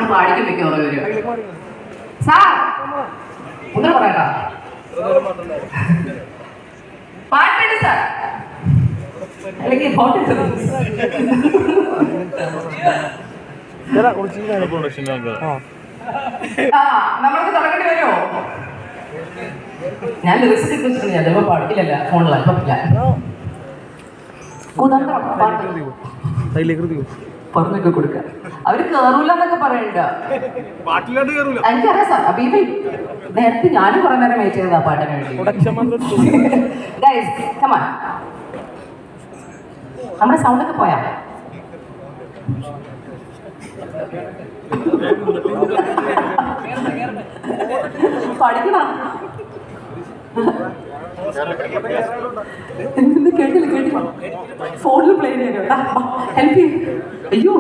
നമ്മൾ പാടിക്കും വെക്കും ഒരു സാർ ഒന്നും പറയട്ടാ പാട്ടുണ്ട് സാർ അല്ലെങ്കിൽ നമ്മൾക്ക് തുടങ്ങേണ്ടി വരുമോ? ഞാൻ ലിറിക്സ് വെച്ചിട്ടുണ്ട്, ഞാൻ ചിലപ്പോൾ പാടിക്കില്ലല്ല ഫോണില പറ്റില്ല. കുതന്ത്രം പറഞ്ഞൊക്കെ കൊടുക്ക. അവര് കേറൂല എന്നൊക്കെ പറയണ്ട. എനിക്കറിയാം സാർ. അബീബി നേരത്തെ ഞാനും കുറെ നേരം വെയിറ്റ് ചെയ്തതാ പാട്ടിന് വേണ്ടി. ഗൈസ് കം ഓൺ, നമ്മുടെ സൗണ്ടൊക്കെ പോയാ പഠിക്കണം. കേട്ടില്ല ഫോണിൽ പ്ലേ ചെയ്യാൻ ഹെൽപ്പ് ചെയ്യും. അയ്യോ